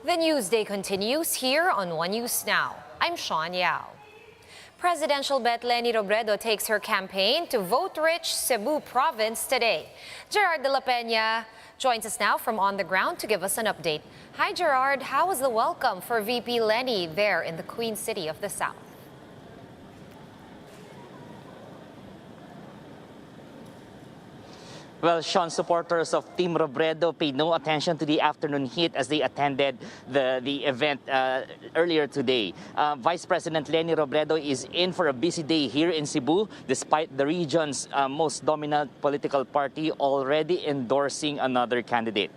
The Newsday continues here on One News Now. I'm Sean Yao. Presidential bet Leni Robredo takes her campaign to vote-rich Cebu province today. Gerard de la Peña joins us now from on the ground to give us an update. Hi Gerard, how was the welcome for VP Leni there in the Queen City of the South? Well, Sean, supporters of Team Robredo paid no attention to the afternoon heat as they attended the event earlier today. Vice President Leni Robredo is in for a busy day here in Cebu, despite the region's most dominant political party already endorsing another candidate.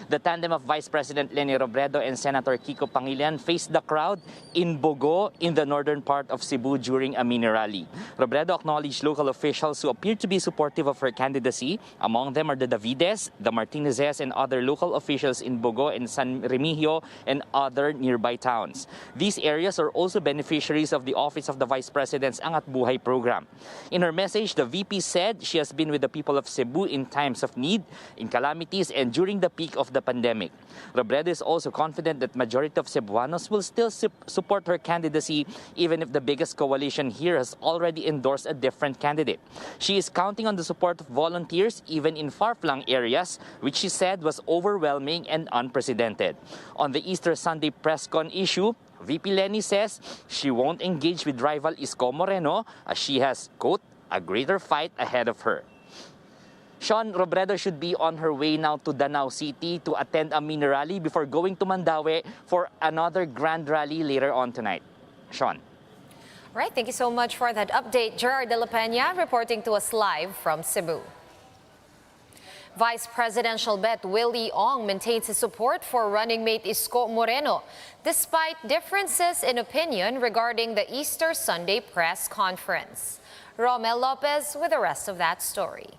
The tandem of Vice President Leni Robredo and Senator Kiko Pangilinan faced the crowd in Bogo in the northern part of Cebu during a mini rally. Robredo acknowledged local officials who appeared to be supportive of her candidacy. Among them are the Davides, the Martinezes, and other local officials in Bogo and San Remigio and other nearby towns. These areas are also beneficiaries of the Office of the Vice President's Angat Buhay program. In her message, the VP said she has been with the people of Cebu in times of need, in calamities, and during the peak of the pandemic. Robredo is also confident that majority of Cebuanos will still support her candidacy even if the biggest coalition here has already endorsed a different candidate. She is counting on the support of volunteers even in far-flung areas, which she said was overwhelming and unprecedented. On the Easter Sunday press con issue, VP Leni says she won't engage with rival Isko Moreno as she has, quote, a greater fight ahead of her. Sean, Robredo should be on her way now to Danao City to attend a mini rally before going to Mandaue for another grand rally later on tonight. Sean. All right, thank you so much for that update. Gerard de la Peña reporting to us live from Cebu. Vice Presidential bet Willie Ong maintains his support for running mate Isko Moreno, despite differences in opinion regarding the Easter Sunday press conference. Romel Lopez with the rest of that story.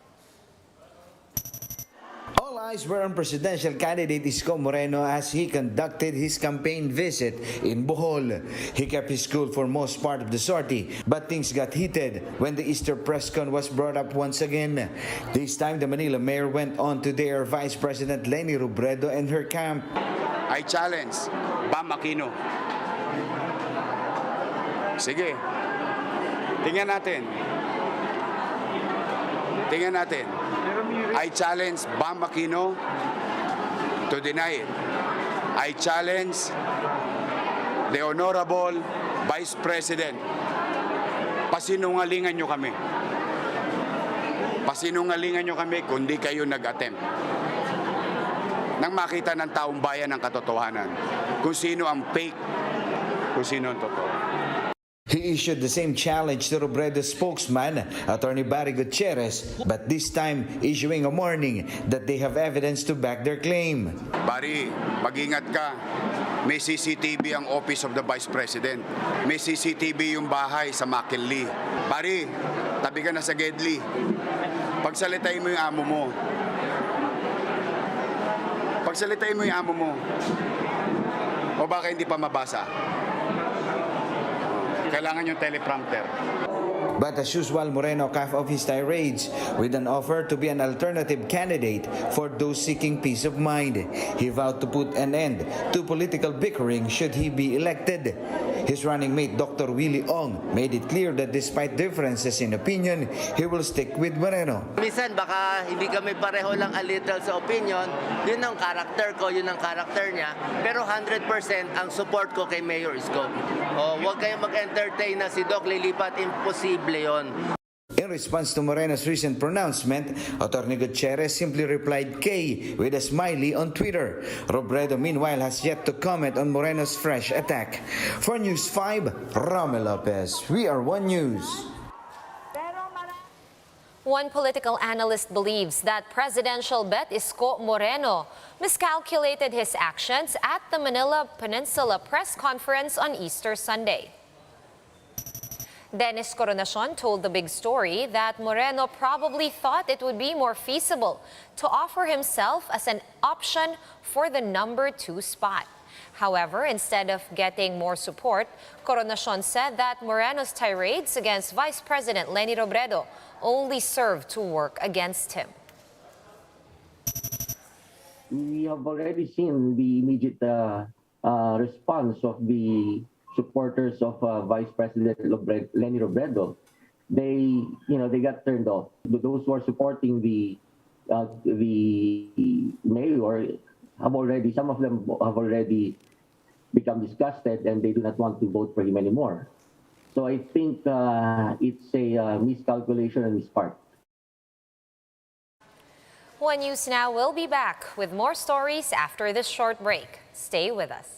All eyes were on presidential candidate Isko Moreno as he conducted his campaign visit in Bohol. He kept his cool for most part of the sortie, but things got heated when the Easter press con was brought up once again. This time, the Manila mayor went on to dare Vice President Leni Robredo and her camp. I challenge Bam Aquino. Sige, tingnan natin. Tingnan natin. I challenge Bam Aquino to deny it. I challenge the Honorable Vice President. Pasinungalingan nyo kami. Pasinungalingan nyo kami kung di kayo nag-attempt. Nang makita ng taong bayan ang katotohanan. Kung sino ang fake, kung sino ang totoo. He issued the same challenge to Robredo's spokesman, Attorney Barry Gutierrez, but this time issuing a warning that they have evidence to back their claim. Barry, mag-ingat ka. May CCTV ang Office of the Vice President. May CCTV yung bahay sa McKinley. Barry, tabi ka na sa Gedli. Pagsalitain mo yung amo mo. Pagsalitain mo yung amo mo. O baka hindi pa mabasa. Kailangan yung teleprompter. But as usual, Moreno coughed off his tirades with an offer to be an alternative candidate for those seeking peace of mind. He vowed to put an end to political bickering should he be elected. His running mate, Dr. Willie Ong, made it clear that despite differences in opinion, he will stick with Moreno. Minsan baka hindi kami pareho lang a little sa opinion, yun ang karakter ko, yun ang karakter niya, pero 100% ang support ko kay Mayor Isko. Huwag kayong mag-entertain na si Doc lilipat, imposible yon. In response to Moreno's recent pronouncement, Attorney Gutierrez simply replied K with a smiley on Twitter. Robredo, meanwhile, has yet to comment on Moreno's fresh attack. For News 5, Romel Lopez. We are One News. One political analyst believes that presidential bet Isko Moreno miscalculated his actions at the Manila Peninsula press conference on Easter Sunday. Dennis Coronacion told The Big Story that Moreno probably thought it would be more feasible to offer himself as an option for the number 2 spot. However, instead of getting more support, Coronacion said that Moreno's tirades against Vice President Leni Robredo only served to work against him. We have already seen the immediate response of the supporters of Vice President Leni Robredo, they got turned off. Those who are supporting the mayor have already, some of them have already become disgusted and they do not want to vote for him anymore. So I think it's a miscalculation on his part. One News Now will be back with more stories after this short break. Stay with us.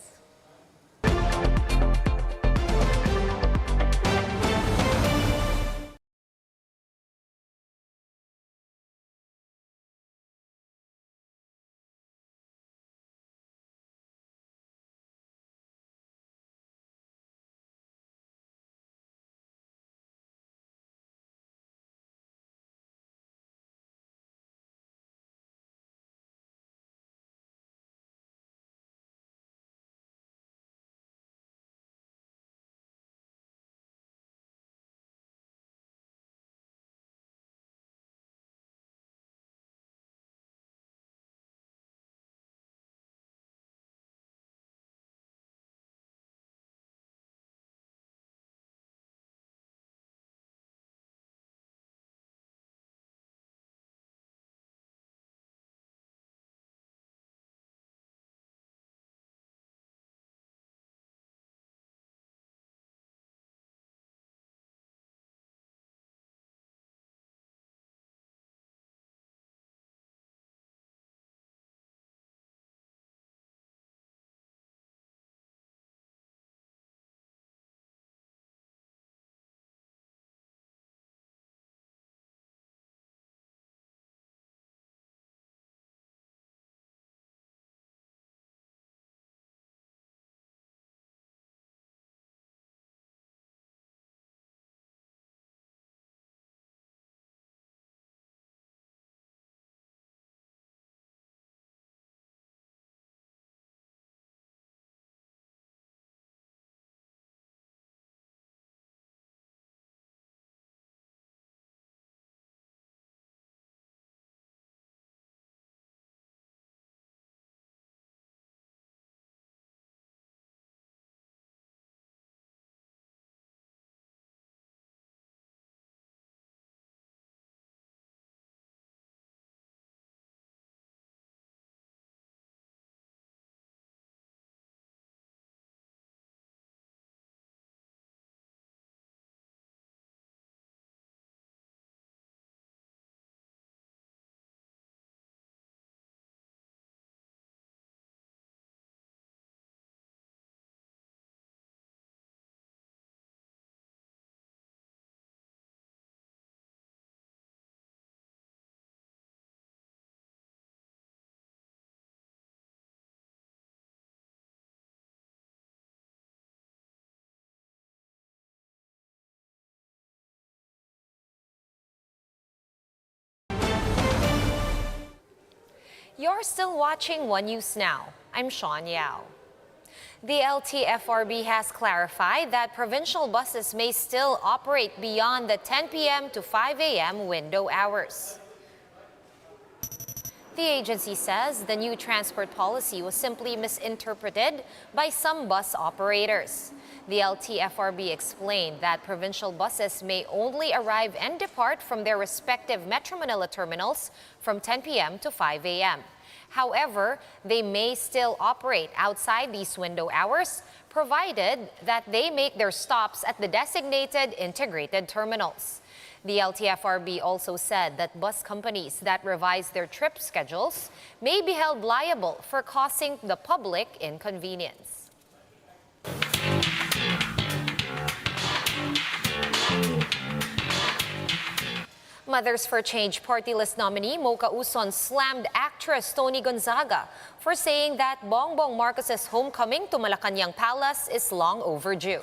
You're still watching One News Now. I'm Sean Yao. The LTFRB has clarified that provincial buses may still operate beyond the 10 p.m. to 5 a.m. window hours. The agency says the new transport policy was simply misinterpreted by some bus operators. The LTFRB explained that provincial buses may only arrive and depart from their respective Metro Manila terminals from 10 p.m. to 5 a.m. However, they may still operate outside these window hours, provided that they make their stops at the designated integrated terminals. The LTFRB also said that bus companies that revise their trip schedules may be held liable for causing the public inconvenience. Mothers for Change party list nominee Mocha Uson slammed actress Tony Gonzaga for saying that Bongbong Marcos's homecoming to Malacanang Palace is long overdue.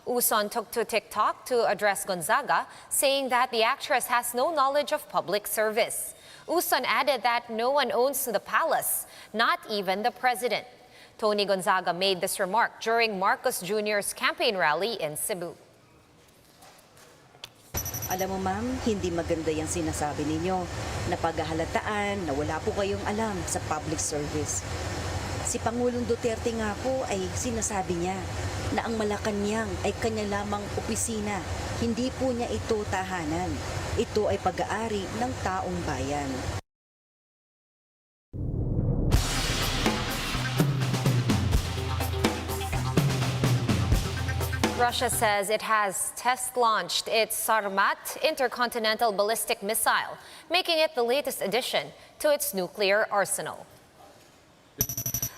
Uson took to TikTok to address Gonzaga, saying that the actress has no knowledge of public service. Uson added that no one owns the palace, not even the president. Tony Gonzaga made this remark during Marcos Jr.'s campaign rally in Cebu. Alam mo ma'am, hindi maganda yung sinasabi ninyo na paghahalataan na wala po kayong alam sa public service. Si Pangulong Duterte nga po ay sinasabi niya na ang Malacanang ay kanya lamang opisina. Hindi po niya ito tahanan. Ito ay pag-aari ng taong bayan. Russia says it has test-launched its Sarmat intercontinental ballistic missile, making it the latest addition to its nuclear arsenal.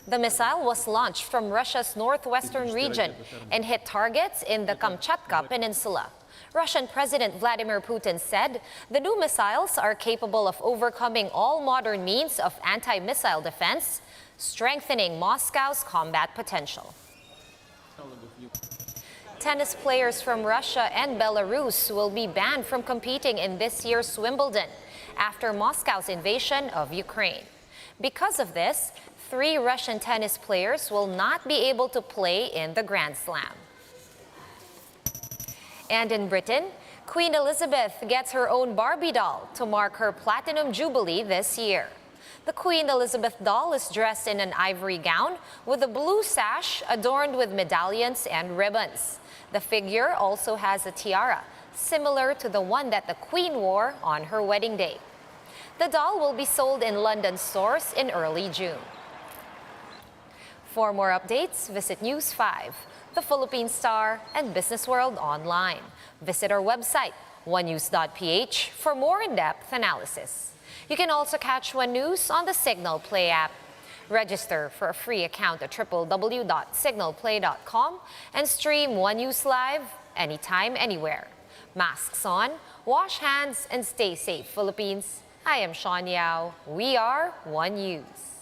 The missile was launched from Russia's northwestern region and hit targets in the Kamchatka Peninsula. Russian President Vladimir Putin said the new missiles are capable of overcoming all modern means of anti-missile defense, strengthening Moscow's combat potential. Tennis players from Russia and Belarus will be banned from competing in this year's Wimbledon after Moscow's invasion of Ukraine. Because of this, 3 Russian tennis players will not be able to play in the Grand Slam. And in Britain, Queen Elizabeth gets her own Barbie doll to mark her Platinum Jubilee this year. The Queen Elizabeth doll is dressed in an ivory gown with a blue sash adorned with medallions and ribbons. The figure also has a tiara, similar to the one that the Queen wore on her wedding day. The doll will be sold in London stores in early June. For more updates, visit News 5, The Philippine Star, and Business World online. Visit our website, onenews.ph, for more in-depth analysis. You can also catch One News on the Signal Play app. Register for a free account at www.signalplay.com and stream One News live anytime, anywhere. Masks on, wash hands, and stay safe, Philippines. I am Sean Yao. We are One News.